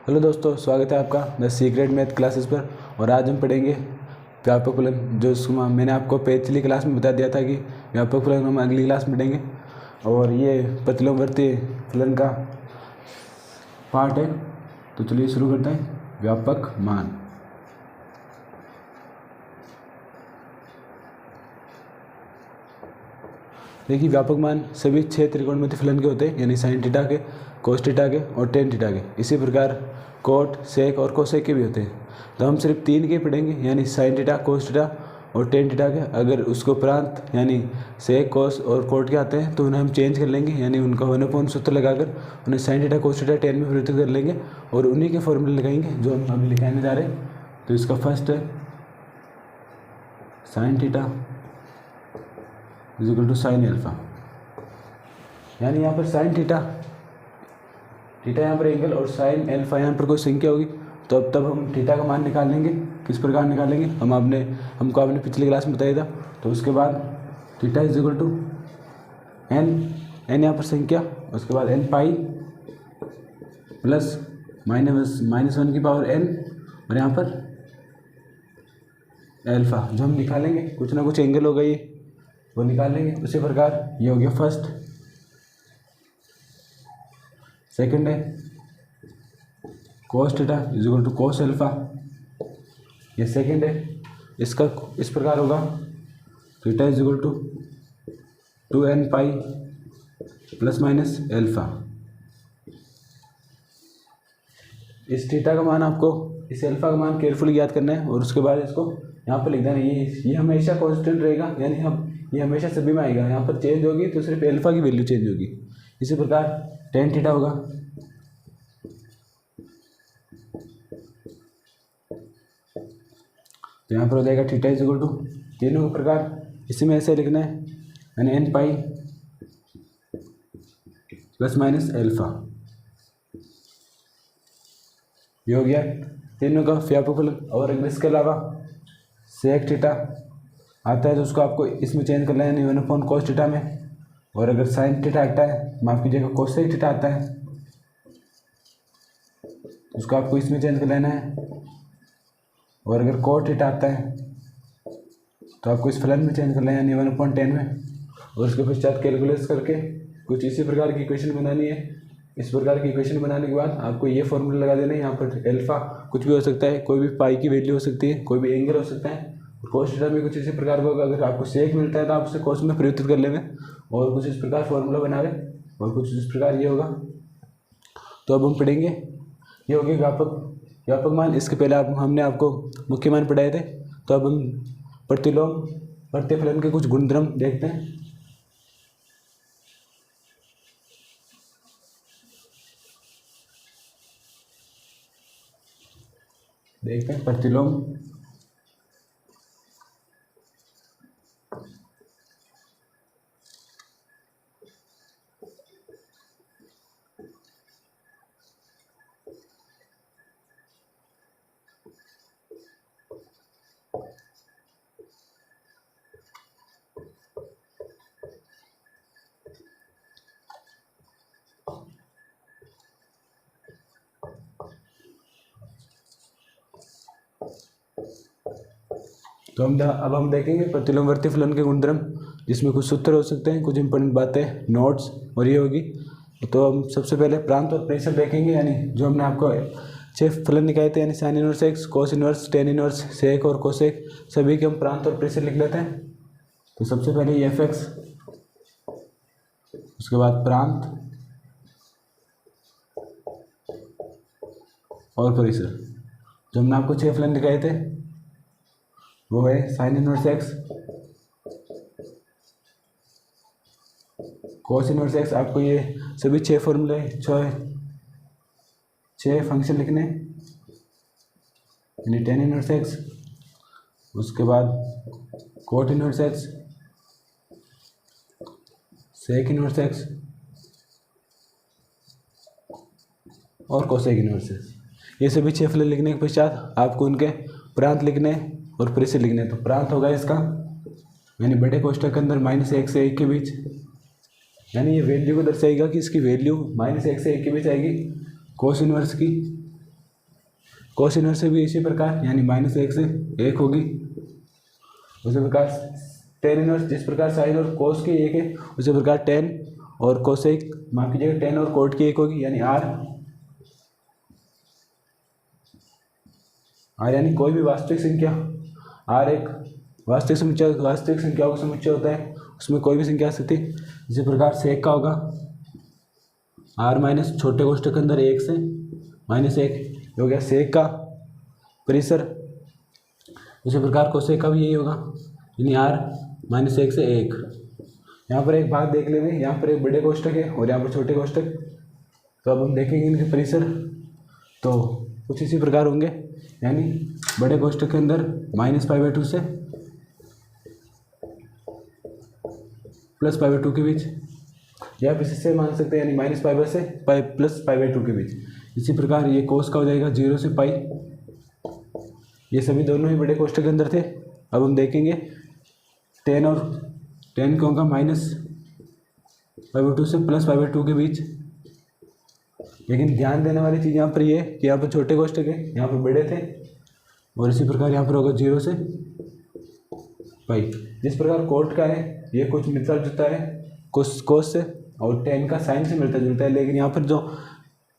Hello दोस्तों, स्वागत है आपका द सीक्रेट मैथ क्लासेस पर। और आज हम पढ़ेंगे व्यापक फलन, जो मैंने आपको पिछली क्लास में बता दिया था कि व्यापक फलन हम अगली क्लास में पढ़ेंगे। और ये प्रतिलोमवर्ती फलन का पार्ट है। तो चलिए शुरू करते हैं। व्यापक मान। देखिए, व्यापक मान सभी 6 त्रिकोणमितीय फलन के होते हैं, यानी साइन थीटा के, कोस थीटा के और टेन थीटा के। इसी प्रकार कोट, सेक और कोसेक के भी होते हैं। तो हम सिर्फ 3 के पढ़ेंगे, यानी साइन थीटा, कोस थीटा और टेन थीटा के। अगर उसको प्रांत यानी सेक, कोस और कोट के आते हैं तो उन्हें हम चेंज कर लेंगे, यानी उनका 1/4 सूत्र लगाकर उन्हें sine theta, cos theta, ten में परिवर्तित कर लेंगे और उन्हीं के फॉर्मूले लगाएंगे जो हम अभी लिखाने जा रहे हैं। तो इसका फर्स्ट है sine theta is equal to sine alpha, यानी यहाँ पर साइन थीटा, थीटा यहाँ पर एंगल और साइन एल्फा यहाँ पर कोई संख्या होगी। तो अब तब हम थीटा का मान निकाल लेंगे। किस प्रकार निकालेंगे, हमको आपने पिछली क्लास में बताया था। तो उसके बाद theta is equal to n यहाँ पर संख्या, उसके बाद एन पाई प्लस -1 की पावर एन और यहाँ पर एल्फा, जो हम निकालेंगे कुछ ना कुछ एंगल होगा ये, वो निकाल लेंगे। उसी प्रकार ये हो गया फर्स्ट। सेकंड है cos theta is equal to cos alpha, ये सेकंड है। इसका इस प्रकार होगा theta is equal to 2n pi plus minus alpha. इस थीटा का मान आपको इस एल्फा का मान केयरफुली याद करना है और उसके बाद इसको यहाँ पर लिख देना। ये हमेशा कांस्टेंट रहेगा, यानी ये हमेशा सभी में आएगा। यहाँ पर चेंज होगी तो सिर्फ एल्फा की वैल्यू चेंज होगी। इसी प्रकार टेन थीटा होगा तो यहाँ पर हो जाएगा थीटा इज इक्वल टू, तीनों के प्रकार इसी में ऐसे लिखना है, यानी n pi plus minus alpha. ये हो गया तीनों का व्यापक फलन। और अगर इसके अलावा सेक थीटा आता है तो उसको आपको इसमें चेंज करना है, यानी 1/cos थीटा में। और अगर साइन थीटा आता है, माफ कीजिएगा, कोसेक थीटा आता है तो उसको आपको इसमें चेंज कर लेना है। और अगर कोट थीटा आता है तो आपको इस फलन में चेंज कर लेना है, यानी 1/10 में। और उसके पश्चात कैलकुलेट करके कुछ इसी प्रकार की इक्वेशन बनानी है। इस प्रकार की इक्वेशन बनाने के बाद आपको ये फॉर्मूला लगा देना है। यहाँ पर एल्फा कुछ भी हो सकता है, कोई भी पाई की वैल्यू हो सकती है, कोई भी एंगल हो सकता है। कोस थीटा में कुछ इसी प्रकार का होगा। अगर आपको सेक मिलता है तो आप उसे कोस में परिवर्तित कर लेंगे और कुछ इस प्रकार फॉर्मूला बनावे और कुछ इस प्रकार ये होगा। तो अब हम पढ़ेंगे, ये हो गया व्यापक मान। इसके पहले हमने आपको मुख्य मान पढ़ाए थे। तो अब हम प्रतिफलन के कुछ गुणधर्म देखते हैं। प्रतिलोम तो अब हम देखेंगे प्रतिलोमवर्ती फलन के गुणधर्म, जिसमें कुछ सूत्र हो सकते हैं, कुछ इंपॉर्टेंट बातें, नोट्स और ये होगी। तो हम सबसे पहले प्रांत और प्रेषण देखेंगे, यानी जो हमने आपको 6 फलन निकाले थे, यानी sine inverse x, cos inverse, tan inverse, sec और कोसेक, सभी के हम प्रांत और प्रेषण लिख लेते हैं। तो सबसे पहले ये एफ एक्स, उसके बाद प्रांत और प्रेषण। जो हमने आपको 6 फलन दिखाए थे वो है sign inverse x, cos inverse x. आपको ये सभी 6 फॉर्मूले 6 फंक्शन लिखने, यानी टेन इनवर्स एक्स, उसके बाद cot inverse x, sec inverse x और कोसेक इनवर्स एक्स। ये सभी 6 फलन लिखने के पश्चात आपको उनके प्रांत लिखने और प्रेषण लिखने। तो प्रांत होगा इसका, यानी बड़े कोष्ठक के अंदर -1 से 1 के बीच, यानी ये वैल्यू को दर्शाएगा कि इसकी वैल्यू -1 से 1 के बीच आएगी कोस इनवर्स की। कोस इनवर्स से भी इसी प्रकार, यानी -1 से 1 होगी। उसी प्रकार टेन इनवर्स, जिस प्रकार साइन और कोस की 1 है उसी प्रकार टेन और कोसेक, माफ कीजिएगा, टेन और कोट की 1 होगी, यानी आर यानी कोई भी वास्तविक संख्या, आर एक वास्तविक संख्याओं का समुच्चय होता है, उसमें कोई भी संख्या आ सकती है। इसी प्रकार सेक का होगा आर माइनस छोटे कोष्ठक के अंदर 1 से -1 हो गया सेक का परिसर। उसी प्रकार कोसेक का भी यही होगा, यानी आर -1 से 1। यहाँ पर एक बात देख लेंगे, यहाँ पर एक बड़े कोष्ठक है और यहाँ पर छोटे कोष्ठक, तो अब हम देखेंगे इनके परिसर तो कुछ इसी प्रकार होंगे, यानी बड़े कोष्ठक के अंदर -π/2 से +π/2 के बीच, या फिर इससे मान सकते हैं यानी -π से +π/2 के बीच। इसी प्रकार ये कोस का हो जाएगा 0 से π। ये सभी दोनों ही बड़े कोष्ठक के अंदर थे। अब हम देखेंगे टेन का होगा -π/2 से +π/2 के बीच। लेकिन ध्यान देने वाली चीज़ यहाँ पर ये कि यहाँ पर छोटे कोष्ठक है, यहाँ पर बड़े थे, और इसी प्रकार यहाँ पर होगा 0 से π। जिस प्रकार कोट का है ये कुछ मिलता जुलता है कोस से, और टेन का साइन से मिलता जुलता है, लेकिन यहाँ पर जो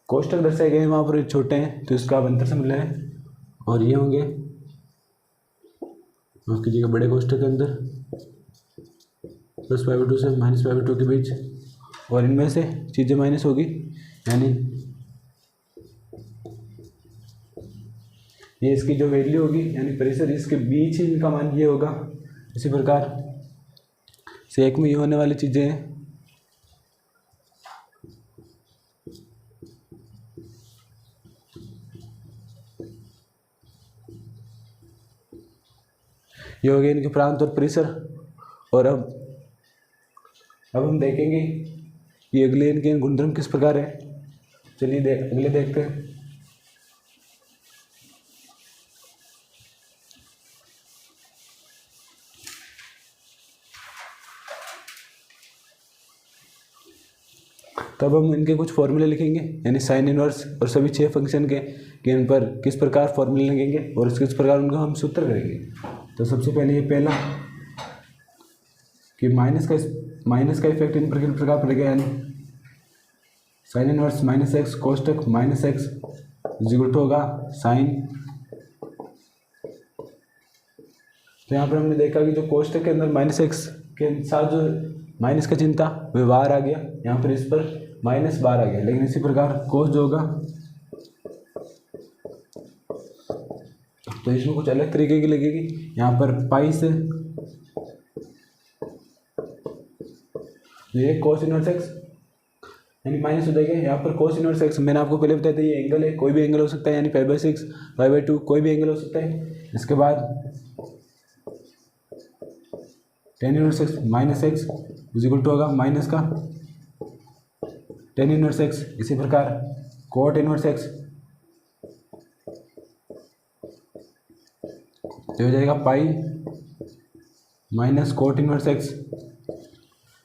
कोष्ठक दर्शाए गए हैं वहाँ पर छोटे हैं, तो इसका आप अंतर समझ लें। और ये होंगे, माफ कीजिएगा, बड़े कोष्ठक के अंदर +π/2 से -π/2 के बीच, और इनमें से चीज़ें माइनस होगी, यानी ये इसकी जो वैल्यू होगी यानी परिसर, इसके बीच ही इनका मान ये होगा। इसी प्रकार सेक में ये होने वाली चीज़ें हैं। ये हो गए इनके प्रांत और परिसर। और अब हम देखेंगे कि अगले इनके गुणधर्म किस प्रकार है। चलिए अगले देखते हैं। तब हम इनके कुछ फॉर्मूले लिखेंगे, यानी साइन इनवर्स और सभी 6 फंक्शन के कि इन पर किस प्रकार फॉर्मूले लगेंगे और किस प्रकार उनका हम सूत्र करेंगे। तो सबसे पहले ये पहला कि माइनस का इफेक्ट इन पर किस प्रकार पड़ेगा, यानी साइन इनवर्स -x कोष्ठक -x इक्वल टू होगा साइन। तो यहाँ पर हमने देखा कि जो कोष्ठक के अंदर -x के साथ जो माइनस का चिन्ह था वह बाहर आ गया, यहाँ पर इस पर माइनस बाहर आ गया। लेकिन इसी प्रकार कोस जो होगा तो इसमें कुछ अलग तरीके की लगेगी। यहाँ पर पाई से ये कोस इनवर्स x यानी माइनस हो जाएगा। यहाँ पर कोस इनवर्स x मैंने आपको पहले बताया था ये एंगल है, कोई भी एंगल हो सकता है, यानी π/6 π/2 कोई भी एंगल हो सकता है। इसके बाद tan inverse x -x equal to होगा माइनस का tan इनवर्स x। इसी प्रकार कोट इनवर्स x तो हो जाएगा pi minus cot inverse x।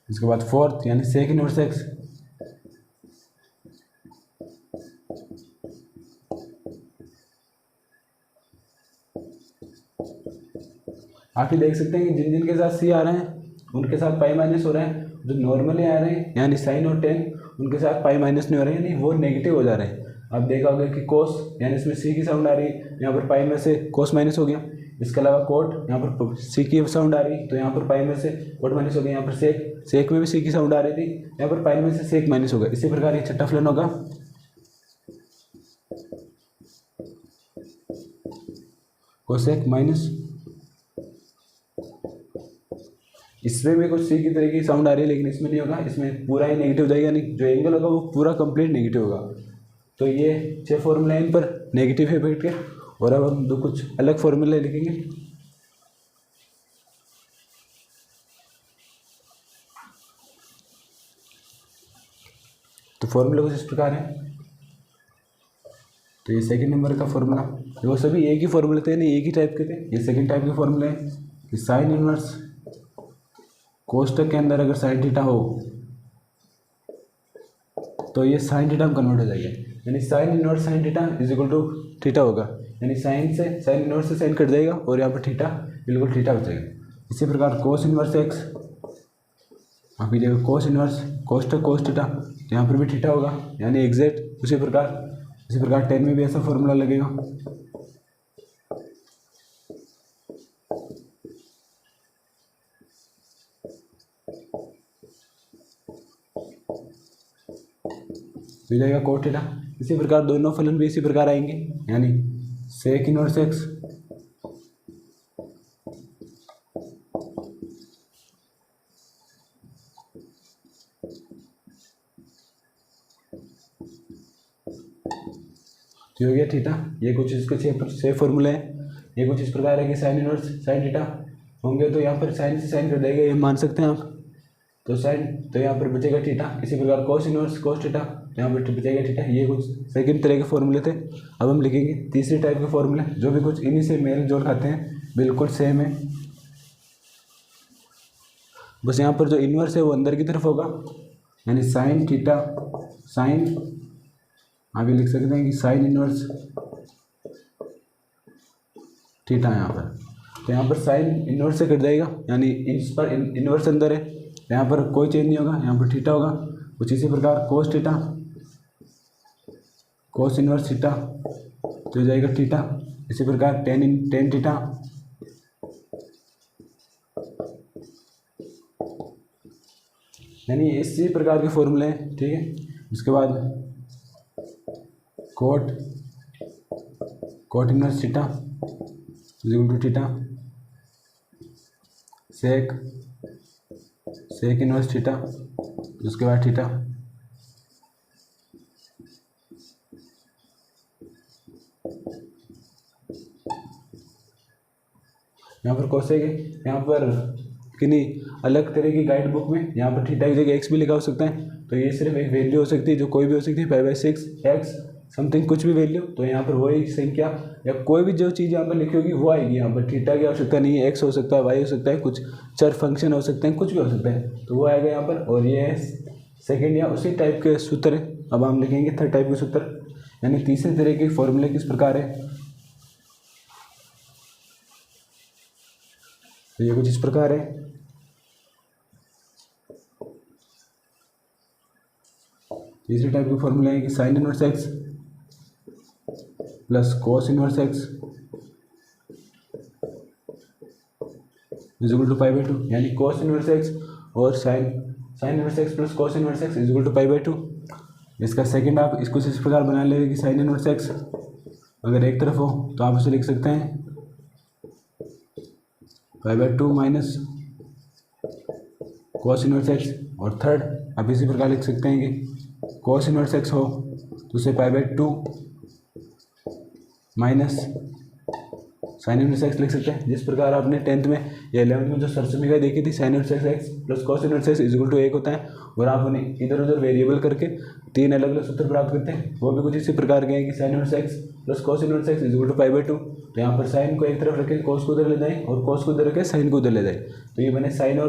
इसके बाद फोर्थ यानी सेक इनवर्स x आप ही देख सकते हैं कि जिन जिन के साथ सी आ रहे हैं उनके साथ पाई माइनस हो रहे हैं, जो नॉर्मली आ रहे हैं यानी साइन और टेन उनके साथ पाई माइनस नहीं हो रहे हैं, यानी वो नेगेटिव हो जा रहे हैं। आप देखा होगा कि कोस यानी इसमें सी की साउंड आ रही है, यहाँ पर पाई में से कोस माइनस हो गया। इसके अलावा कोट यहाँ पर सी की साउंड आ रही तो यहाँ पर पाई में से कोट माइनस हो गया। यहाँ पर सेक में भी सी की साउंड आ रही थी, यहाँ पर पाई में से सेक माइनस होगा। इसी प्रकार ये छठा फलन होगा कोसेक माइनस, इसमें भी कुछ सी की तरह की साउंड आ रही है लेकिन इसमें नहीं होगा, इसमें पूरा ही नेगेटिव हो जाएगा, यानी जो एंगल होगा वो पूरा कंप्लीट नेगेटिव होगा। तो ये 6 फॉर्मूले इन पर नेगेटिव इफेक्ट के। और अब हम कुछ अलग फॉर्मूले लिखेंगे। तो फॉर्मूले कुछ इस प्रकार है। तो ये सेकंड नंबर का फॉर्मूला, वो सभी एक ही फॉर्मूले थे, नहीं एक ही टाइप के थे। ये सेकंड टाइप के फॉर्मूले हैं कि साइन इनवर्स कोष्ठक के अंदर अगर साइन थीटा हो तो ये साइन थीटा में कन्वर्ट हो जाएगा, यानी sine inverse sine theta is equal to theta होगा। यानी साइन से साइन इनवर्स से साइन कट जाएगा और यहाँ पर थीटा बिल्कुल थीटा बचेगा। इसी प्रकार कोस इनवर्स एक्स, आप लीजिएगा कोस इनवर्स कोस थीटा, तो यहाँ पर भी थीटा होगा यानी एग्जैक्ट। इसी प्रकार 10 में भी ऐसा फॉर्मूला लगेगा। हो जाएगा कोट थीटा। इसी प्रकार दोनों फलन भी इसी प्रकार आएंगे, यानी सेक इनवर्स एक्स तो हो गया थीटा। ये कुछ इसके 6 फॉर्मूले हैं। ये कुछ इस प्रकार है कि साइन इनवर्स साइन थीटा होंगे तो यहाँ पर साइन से साइन कर देगा, ये मान सकते हैं आप। तो साइन तो यहाँ पर बचेगा थीटा। इसी प्रकार कोस इनवर्स कोस थीटा, तो यहाँ पर बचेगा थीटा। ये कुछ सेकंड तरह के फॉर्मूले थे। अब हम लिखेंगे तीसरे टाइप के फॉर्मूले, जो भी कुछ इन्हीं से मेल जोल खाते हैं, बिल्कुल सेम है। बस यहाँ पर जो इनवर्स है वो अंदर की तरफ होगा, यानी साइन थीटा साइन, आप ये लिख सकते हैं कि साइन इनवर्स थीटा यहाँ पर। तो यहाँ पर साइन इनवर्स से कट जाएगा, यानी इस पर इनवर्स अंदर है, यहाँ पर कोई चेंज नहीं होगा, यहाँ पर थीटा होगा। कुछ इसी प्रकार cos theta cos inverse theta तो हो जाएगा थीटा। इसी प्रकार टेन थीटा, यानी इसी प्रकार के फॉर्मूले हैं, ठीक है। उसके बाद cot inverse theta equal to theta, sec inverse theta, उसके बाद थीटा। यहाँ पर कोसेक है, यहाँ पर किन्हीं अलग तरह की गाइड बुक में यहाँ पर थीटा की जगह एक्स भी लिखा हो सकता है। तो ये सिर्फ एक वैल्यू हो सकती है, जो कोई भी हो सकती है, 5/6 एक्स समथिंग कुछ भी वैल्यू। तो यहाँ पर वही संख्या या कोई भी जो चीज़ यहाँ पर लिखी होगी वो आएगी। यहाँ पर थीटा की आवश्यकता नहीं है, एक्स हो सकता है, वाई हो सकता है, कुछ चर फंक्शन हो सकते हैं, कुछ भी हो सकता है, तो वो आएगा यहाँ पर। और ये सेकेंड या उसी टाइप के सूत्र है। अब हम लिखेंगे थर्ड टाइप के सूत्र, यानी तीसरे तरह के फॉर्मूले किस प्रकार है। तो ये कुछ इस प्रकार है। तीसरे टाइप के फॉर्मूले हैं कि sine inverse x plus cos inverse x is equal to π/2, यानी कोस इनवर्स एक्स और sine inverse x plus cos inverse x is equal to π/2। इसका सेकंड आप इसको इस प्रकार बना लेंगे कि साइन इनवर्स एक्स अगर एक तरफ हो तो आप उसे लिख सकते हैं π/2 माइनस कोस इनवर्स एक्स। और थर्ड आप इसी प्रकार लिख सकते हैं कि कोस इनवर्स एक्स हो तो उसे π/2 माइनस साइन इनवर्स एक्स लिख सकते हैं। जिस प्रकार आपने 10th में या 11th में जो सरसमीका देखी थी, sine inverse x plus cos inverse x is equal to 1 होता है, और आप उन्हें इधर उधर वेरिएबल करके 3 अलग अलग सूत्र प्राप्त करते हैं। वो भी कुछ इसी प्रकार के हैं कि sine inverse x plus cos inverse x is equal to π/2। तो यहाँ पर साइन को एक तरफ रखें, कोस को उधर ले जाएं, और कोस को उधर रखें, साइन को उधर ले जाएं। तो ये बने साइन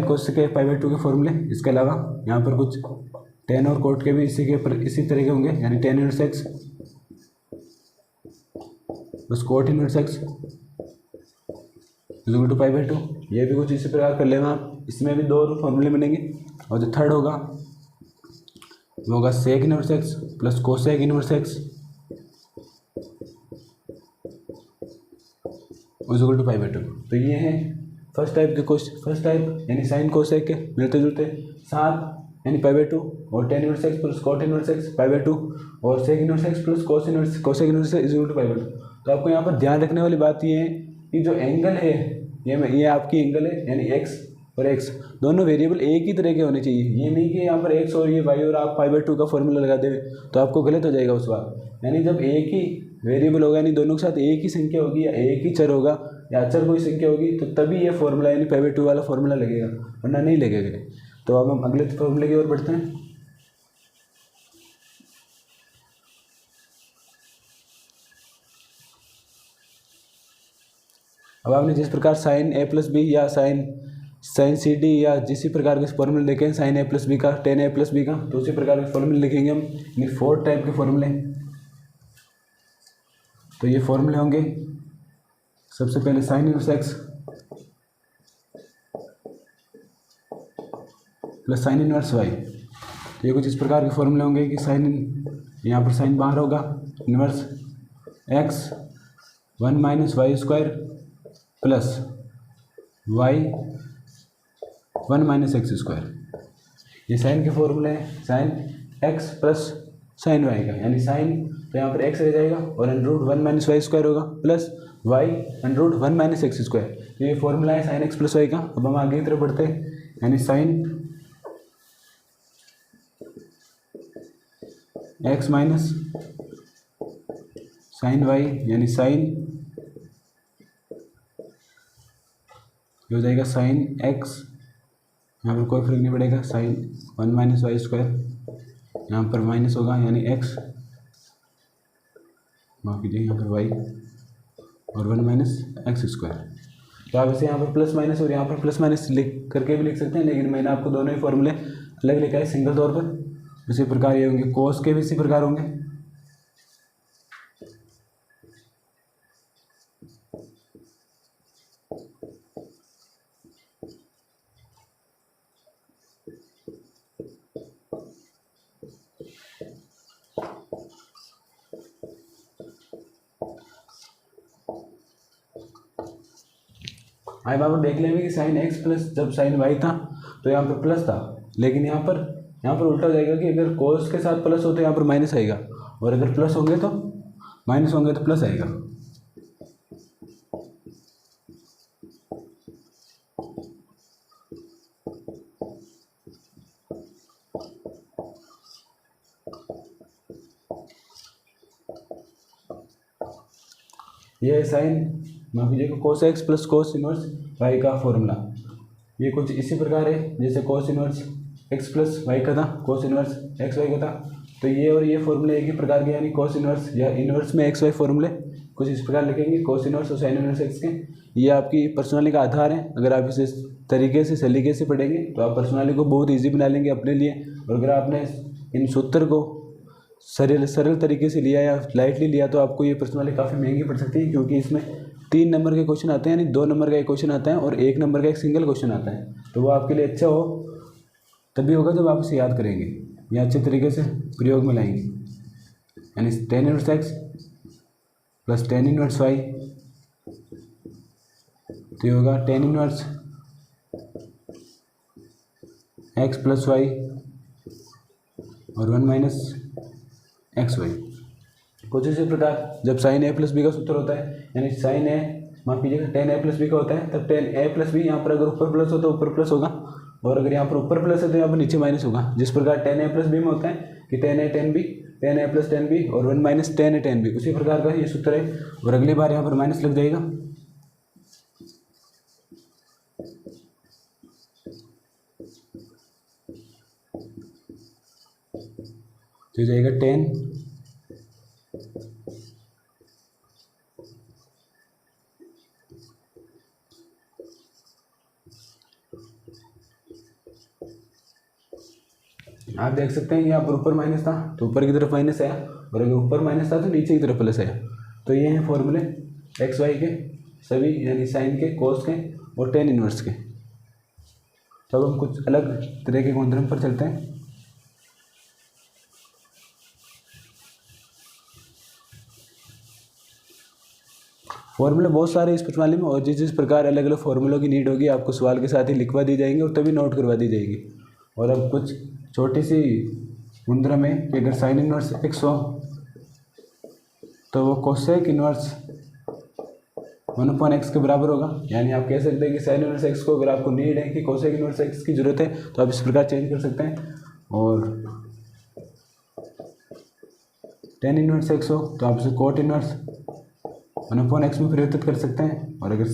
कोस के π/2 के फॉर्मूले। इसके अलावा यहाँ पर कुछ टेन और कोट के भी इसी तरह के होंगे, यानी tan inverse x plus cot inverse x equal to π/2। ये भी कुछ इसी प्रकार कर लेना आप। इसमें भी 2 फॉर्मूले बनेंगे, और जो थर्ड होगा वो होगा sec inverse x plus cosec inverse x equal to π/2। तो ये है फर्स्ट टाइप के क्वेश्चन। फर्स्ट टाइप यानी साइन कोसेक के मिलते जुलते, साथ यानी π/2, और tan inverse x plus cot inverse x π/2, और sec inverse x plus cosec inverse x equal to π/2। तो आपको यहाँ पर ध्यान रखने वाली बात ये है कि जो एंगल है ये आपकी एंगल है, यानी एक्स और एक्स दोनों वेरिएबल एक ही तरह के होने चाहिए। ये नहीं कि यहाँ पर एक्स और ये वाई और आप π/2 का फॉर्मूला लगा देंगे तो आपको गलत हो जाएगा उस बात। यानी जब एक ही वेरिएबल होगा, यानी दोनों के साथ एक ही संख्या होगी या एक ही चर होगा या अचर कोई संख्या होगी, तो तभी ये फॉर्मूला यानी π/2 वाला फॉर्मूला लगेगा, वरना नहीं लगेगा। तो अब हम अगले फॉर्मूले की ओर बढ़ते हैं। अब आपने जिस प्रकार साइन a+b या साइन CD या जिस प्रकार के फॉर्मूले देखें साइन a+b का, टेन a+b का, तो उसी प्रकार के फॉर्मूले लिखेंगे हम। यानी 4 टाइप के फॉर्मूले। तो ये फॉर्मूले होंगे, सबसे पहले sine inverse x plus sine inverse y. तो ये कुछ इस प्रकार के फॉर्मूले होंगे कि यहाँ पर साइन बाहर होगा, inverse x 1 minus y square plus y 1 minus x square. ये साइन के फॉर्मूले हैं, sine x plus sine y का, यानी साइन तो यहाँ पर एक्स रह जाएगा और √1 माइनस वाई स्क्वायर होगा plus y √1 minus x square. तो ये फॉर्मूला है साइन एक्स प्लस वाई का। अब हम आगे की तरफ बढ़ते हैं, यानी sine x minus sine y, यानी साइन हो जाएगा साइन एक्स, यहाँ पर कोई फर्क नहीं पड़ेगा, साइन 1 माइनस वाई स्क्वायर, यहाँ पर माइनस होगा यानी एक्स, माफ कीजिए यहाँ पर वाई और 1 माइनस एक्स स्क्वायर। तो आप इसे यहाँ पर प्लस माइनस और यहाँ पर प्लस माइनस लिख करके भी लिख सकते हैं, लेकिन मैंने आपको दोनों ही फॉर्मूले अलग लिखा है सिंगल तौर पर। उसी प्रकार ये होंगे, कोस के भी इसी प्रकार होंगे। अब आप देख लेंगे कि साइन एक्स प्लस जब साइन वाई था तो यहाँ पर प्लस था, लेकिन यहाँ पर उल्टा हो जाएगा कि अगर कोस के साथ प्लस हो तो यहाँ पर माइनस आएगा, और अगर प्लस होंगे तो माइनस होंगे तो प्लस आएगा। ये साइन माफ कीजिएगा cos x plus cos inverse y का फॉर्मूला। ये कुछ इसी प्रकार है जैसे cos inverse x plus y का था, कोस इनवर्स एक्स वाई का था। तो ये और ये फॉर्मूले एक ही प्रकार के, यानी कोस इनवर्स या इनवर्स में एक्स वाई फॉर्मूले कुछ इस प्रकार लिखेंगे, कोस इनवर्स और साइन इनवर्स एक्स के। ये आपकी पर्सनालिटी का आधार है। अगर आप इसे तरीके से सलीके से पढ़ेंगे तो आप पर्सनालिटी को बहुत ईजी बना लेंगे अपने लिए। और अगर आपने इन सूत्र को सरल तरीके से लिया या लाइटली लिया तो आपको ये पर्सनालिटी काफ़ी महंगी पड़ सकती है, क्योंकि इसमें 3 नंबर के क्वेश्चन आते हैं, यानी 2 नंबर का एक क्वेश्चन आता है और 1 नंबर का एक सिंगल क्वेश्चन आता है। तो वो आपके लिए अच्छा हो तभी होगा जब आप इसे याद करेंगे या अच्छे तरीके से प्रयोग में लाएंगे। यानी tan inverse x plus tan inverse y, तो ये होगा tan inverse x plus y और 1 माइनस एक्स वाई। कुछ इसी प्रकार जब साइन ए प्लस बी का सूत्र होता है, यानी साइन ए माफ कीजिएगा tan a प्लस बी का होता है, तब tan a प्लस बी यहाँ पर अगर ऊपर प्लस हो तो ऊपर प्लस होगा, और अगर यहाँ पर ऊपर प्लस है तो यहाँ पर नीचे माइनस होगा। जिस प्रकार tan a प्लस बी में होता है कि tan a tan plus tan b और 1 minus tan a tan b, उसी प्रकार का ये सूत्र है। और अगली बार यहाँ पर माइनस लग जाएगा, तो जाएगा tan आप देख सकते हैं यहाँ पर ऊपर माइनस था तो ऊपर की तरफ माइनस आया, और अगर ऊपर माइनस था तो नीचे की तरफ प्लस आया। तो ये हैं फॉर्मूले एक्स वाई के सभी, यानी साइन के, कोस के और tan इनवर्स के। तो अब हम कुछ अलग तरह के गुणधर्म पर चलते हैं। फॉर्मूले बहुत सारे इस प्रणाली में, और जिस प्रकार अलग अलग फॉर्मूलों की नीड होगी आपको सवाल के साथ ही लिखवा दी जाएंगे और तभी नोट करवा दी जाएगी। और अब कुछ छोटी सी गुणधर्म है कि अगर साइन इनवर्स एक्स हो तो वो कोसेक इनवर्स 1/x के बराबर होगा। यानी आप कह सकते हैं कि साइन इनवर्स एक्स को अगर आपको नीड है कि कोसेक इनवर्स एक्स की जरूरत है तो आप इस प्रकार चेंज कर सकते हैं। और tan इनवर्स एक्स हो तो आप इसे कोट इनवर्स 1/x में परिवर्तित कर सकते हैं। और अगर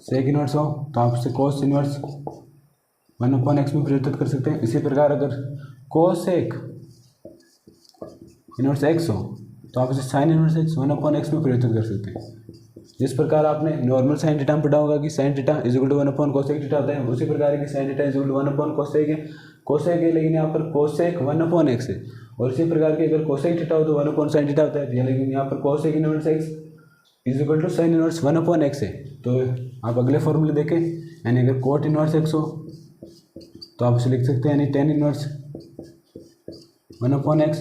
सेक इनवर्स हो तो आप इसे कोस इनवर्स 1/x में परिवर्तित कर सकते हैं। इसी प्रकार अगर कोसेक इनवर्स एक्स हो तो आप इसे साइन इनवर्स एक्स 1/x में परिवर्तित कर सकते हैं। जिस प्रकार आपने नॉर्मल साइन थीटा में पढ़ा होगा कि sine theta is equal to 1/कोसेक थीटा होता है, उसी प्रकार की sine theta is equal to 1/कोसेक है, लेकिन यहाँ पर कोसेक 1/x है और इसी प्रकार के अगर कोसेक थीटा हो तो 1/sin थीटा होता है, लेकिन यहाँ पर cosec inverse x is equal to sine inverse 1/x है। तो आप अगले फॉर्मूले देखें, यानी अगर कोट इनवर्स एक्स हो तो आप इसे लिख सकते हैं यानी टेन इनवर्स 1/x,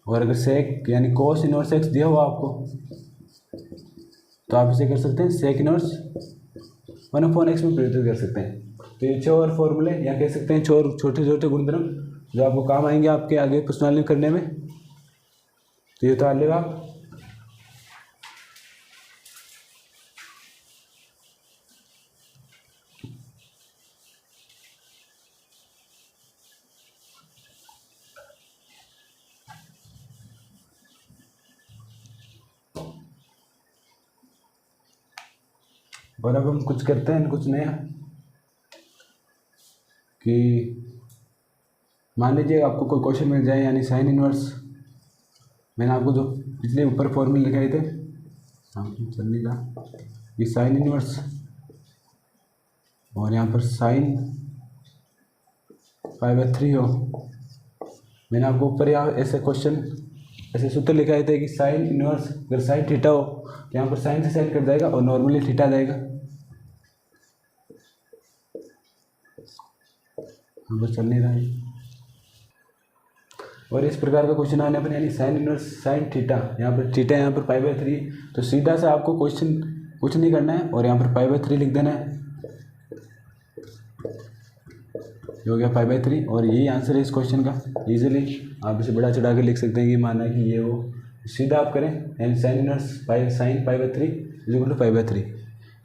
और अगर सेक यानी कोस इनवर्स एक्स दिया हुआ आपको तो आप इसे कर सकते हैं सेक इनवर्स 1/x में परिवर्तित कर सकते हैं। तो ये 6 और फॉर्मूले या कह सकते हैं छोटे छोटे गुणधर्म जो आपको काम आएंगे आपके आगे प्रश्नावली करने में। तो ये तो आलेगा आप और अब हम कुछ करते हैं कुछ नया कि मान लीजिए आपको कोई क्वेश्चन मिल जाए यानी साइन इनवर्स, मैंने आपको जो पिछले ऊपर फॉर्मूले लिखाए थे चलने का, ये साइन इनवर्स और यहाँ पर साइन π/3 हो। मैंने आपको ऊपर यहाँ ऐसे क्वेश्चन ऐसे सूत्र लिखाए थे कि साइन इनवर्स अगर साइन थीटा हो तो यहाँ पर साइन से साइन कट जाएगा और नॉर्मली थीटा जाएगा। यहाँ पर चल नहीं रहा है। और इस प्रकार का क्वेश्चन आने पर यानी साइन इनवर्स साइन थीटा, यहाँ पर थीटा यहाँ पर π/3, तो सीधा सा आपको क्वेश्चन कुछ नहीं करना है और यहाँ पर π/3 लिख देना है, ये हो गया π/3 और यही आंसर है इस क्वेश्चन का। इजीली आप इसे बड़ा चढ़ा के लिख सकते हैं कि माना कि ये वो, सीधा आप करें यानी sine inverse sine π/3 is equal to π/3।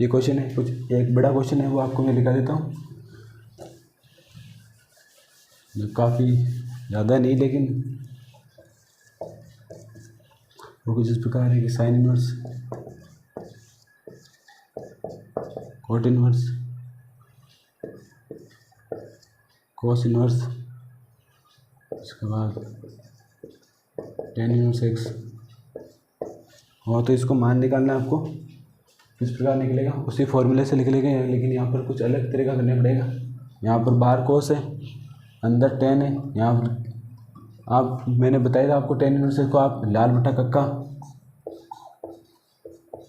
ये क्वेश्चन है, कुछ एक बड़ा क्वेश्चन है वो आपको मैं लिखा देता हूँ, जो काफ़ी ज़्यादा नहीं लेकिन वो कुछ इस प्रकार है कि sine inverse cot inverse cos inverse, इसके बाद टेन इनवर्स एक्स हो। तो इसको मान निकालना है आपको, इस प्रकार निकलेगा, उसी फॉर्मूले से लिख लेंगे, लेकिन यहाँ पर कुछ अलग तरीका करना पड़ेगा। यहाँ पर बाहर कोस है, अंदर टेन है, यहाँ पर आप मैंने बताया था आपको टेन इनवर्स को आप लाल बटा कक्का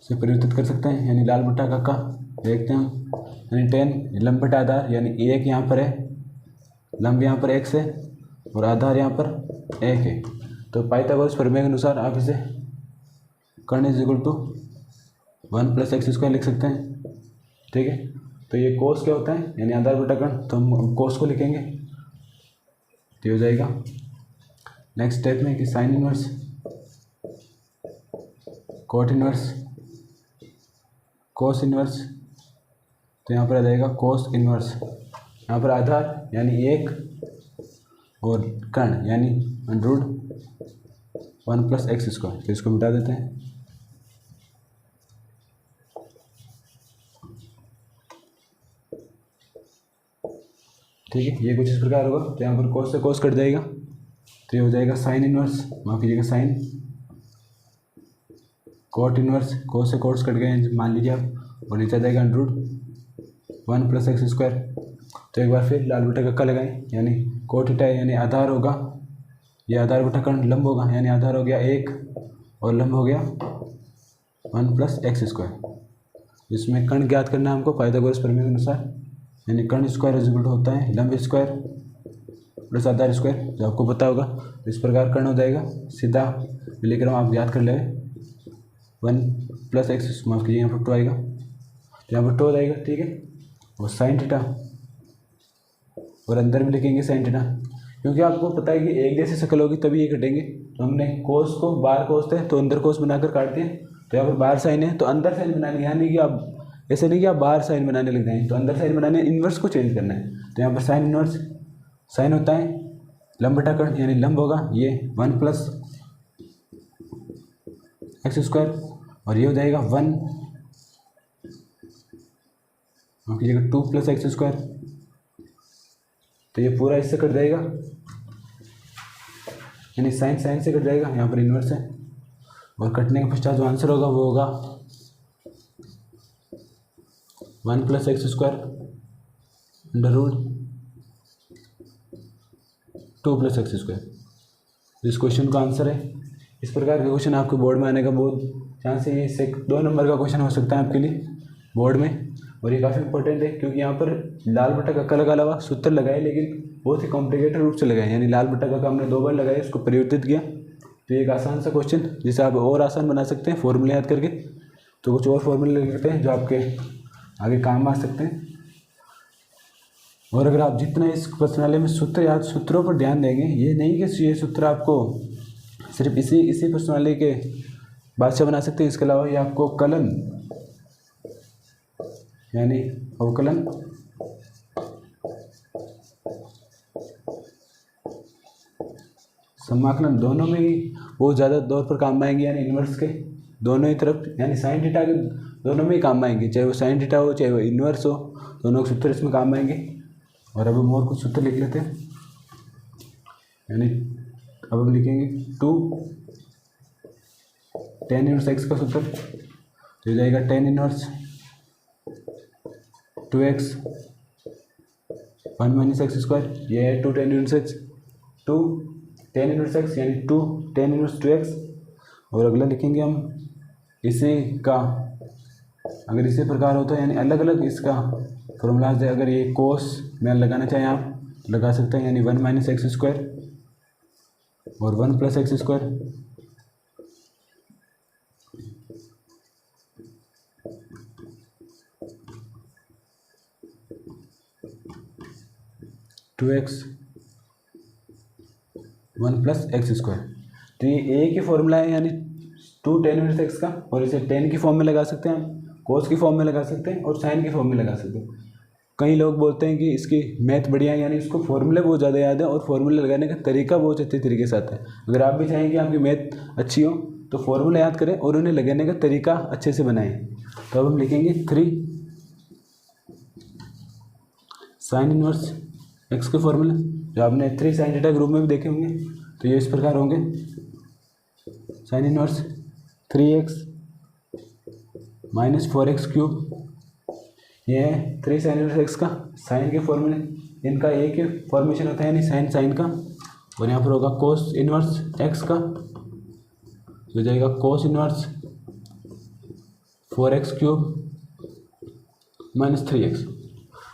से परिवर्तित कर सकते हैं, यानी लाल बटा कक्का देखते हैं, यानी टेन लंब बटा आधार, यानी एक यहाँ पर है, लंब यहाँ पर एक्स है और आधार यहाँ पर एक है। तो पाइथागोरस प्रमेय के अनुसार आप इसे कर्ण इज इक्वल टू 1+x² लिख सकते हैं, ठीक है। तो ये कोस क्या होता है यानी आधार बटा कर्ण, तो हम कोस को लिखेंगे तो हो जाएगा। नेक्स्ट स्टेप में कि sine inverse cot inverse cos inverse, तो यहाँ पर आ जाएगा कोस इनवर्स, यहाँ पर आधार यानी एक और कर्ण यानी √1+x², तो इसको मिटा देते हैं। ठीक है, ये कुछ इस प्रकार होगा, तो यहाँ पर कोस से कोस कट जाएगा, तो ये हो जाएगा साइन इनवर्स, माफ कीजिएगा साइन कोट इनवर्स, कोस से कोस कट गए मान लीजिए आप, और नीचे आ जाएगा √1+x²। तो एक बार फिर लाल बटा कक्का लगाएं, यानी कोट थीटा यानी आधार होगा, ये आधार बटा कर्ण लंब होगा, यानी आधार हो गया एक और लंब हो गया 1+x²। इसमें कर्ण ज्ञात करना है हमको पाइथागोरस प्रमेय के अनुसार, यानी कर्ण स्क्वायर इज इक्वल टू होता है लंब स्क्वायर प्लस आधार स्क्वायर, जो आपको पता होगा। तो इस प्रकार कर्ण हो जाएगा, सीधा लेकर आप याद कर ले 1+x, माफ कीजिए यहाँ पर 2 आएगा, तो यहाँ पर 2 हो जाएगा, ठीक है। और साइन थीटा, और अंदर भी लिखेंगे साइन थीटा, क्योंकि आपको पता है कि एक जैसी शक्ल होगी तभी ये कटेंगे। तो हमने कोस को बाहर कोस थे तो अंदर कोस बनाकर काटते हैं, तो यहाँ पर बाहर साइन है तो अंदर साइन बनाने, यानी कि आप ऐसे नहीं कि आप बाहर साइन बनाने लग जाएंगे, तो अंदर साइन बनाने इन्वर्स को चेंज करना है। तो यहाँ पर साइन इन्वर्स साइन होता है लंब बटा कर्ण, यानी लंब होगा ये 1+x², और ये हो जाएगा 1 कीजिएगा 2+x², तो ये पूरा इससे कट जाएगा, यानी साइन साइन से कट जाएगा, यहाँ पर इन्वर्स है, और कटने के पश्चात जो आंसर होगा वो होगा 1+x² √2+x²। इस क्वेश्चन का आंसर है। इस प्रकार के क्वेश्चन आपके बोर्ड में आने का बहुत चांस है। ये 2 नंबर का क्वेश्चन हो सकता है आपके लिए बोर्ड में, और ये काफ़ी इंपॉर्टेंट है क्योंकि यहाँ पर लाल बटा कक्का लगा अलावा सूत्र लगाए, लेकिन बहुत ही कॉम्प्लिकेटेड रूप से लगाए, यानी लाल बटा कक्का हमने 2 बार लगाया, इसको परिवर्तित किया। तो एक आसान सा क्वेश्चन जिसे आप और आसान बना सकते हैं फॉर्मूले याद करके। तो कुछ और फॉर्मूले ले लेते हैं जो आपके आगे काम आ सकते हैं। और अगर आप जितना इस प्रश्नावली में सूत्रों पर ध्यान देंगे, ये नहीं कि ये सूत्र आपको सिर्फ इसी प्रश्नावली के बाद से बना सकते हैं, इसके अलावा ये आपको कलन यानी अवकलन, समाकलन दोनों में ही बहुत ज़्यादा तौर पर काम आएंगे, यानी इन्वर्स के दोनों ही तरफ, यानी साइन थीटा के दोनों में ही काम आएंगे, चाहे वो साइन थीटा हो चाहे वो इन्वर्स हो, दोनों के सूत्र इसमें काम आएंगे। और अब हम और कुछ सूत्र लिख लेते हैं, यानी अब हम लिखेंगे 2 tan इनवर्स x का सूत्र, तो हो जाएगा tan inverse 2x 1 minus x square, ये है 2 tan inverse x, 2 tan inverse x यानी 2 tan इनवर्स 2x। और अगला लिखेंगे हम इसी का, अगर इसी प्रकार होता है यानी अलग अलग इसका फॉर्मूला है, अगर ये कोस में लगाना चाहें आप लगा सकते हैं, यानी 1 माइनस एक्स स्क्वायर और 1 plus x square, two x 1 plus x square. तो ये एक ही फॉर्मूला है, यानी 2 tan इनवर्स एक्स का, और इसे tan की फॉर्म में लगा सकते हैं हम, कोस की फॉर्म में लगा सकते हैं और साइन की फॉर्म में लगा सकते हैं। कई लोग बोलते हैं कि इसकी मैथ बढ़िया है, यानी इसको फॉर्मूले बहुत ज़्यादा याद है और फॉर्मूले लगाने का तरीका बहुत अच्छे तरीके से आता है। अगर आप भी चाहें कि आपकी मैथ अच्छी हो तो फॉर्मूला याद करें और उन्हें लगाने का तरीका अच्छे से बनाएं। तो अब हम लिखेंगे 3 साइन इनवर्स एक्स के फॉर्मूले, जो आपने 3 साइन थीटा ग्रुप में भी देखे होंगे, तो ये इस प्रकार होंगे, sine inverse 3x minus 4x cube, ये है 3 साइन इनवर्स एक्स का साइन के फॉर्मूले, इनका एक ही फॉर्मेशन होता है, यानी साइन साइन का। और यहाँ पर होगा कोस इनवर्स एक्स का, हो जाएगा cos inverse 4x cube minus 3x।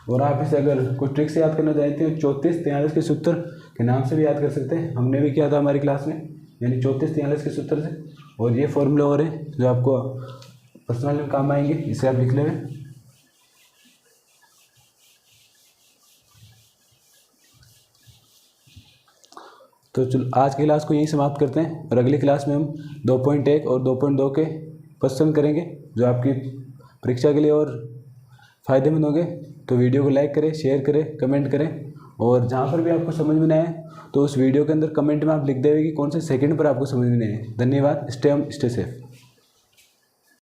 और आप इसे अगर कोई ट्रिक से याद करना चाहते हो 34 43 के सूत्र के नाम से भी याद कर सकते हैं, हमने भी किया था हमारी क्लास में, यानी 34 43 के सूत्र से। और ये फॉर्मूले और हैं जो आपको पर्सनल में काम आएंगे, इसे आप लिख लेंगे। तो चलो आज की क्लास को यहीं समाप्त करते हैं, और अगली क्लास में हम 2.1 और 2.2 के क्वेश्चन करेंगे जो आपकी परीक्षा के लिए और फ़ायदेमंद होंगे। तो वीडियो को लाइक करें, शेयर करें, कमेंट करें, और जहाँ पर भी आपको समझ में नहीं आए तो उस वीडियो के अंदर कमेंट में आप लिख देंगे कि कौन से सेकंड पर आपको समझ में नहीं आए। धन्यवाद। Stay safe.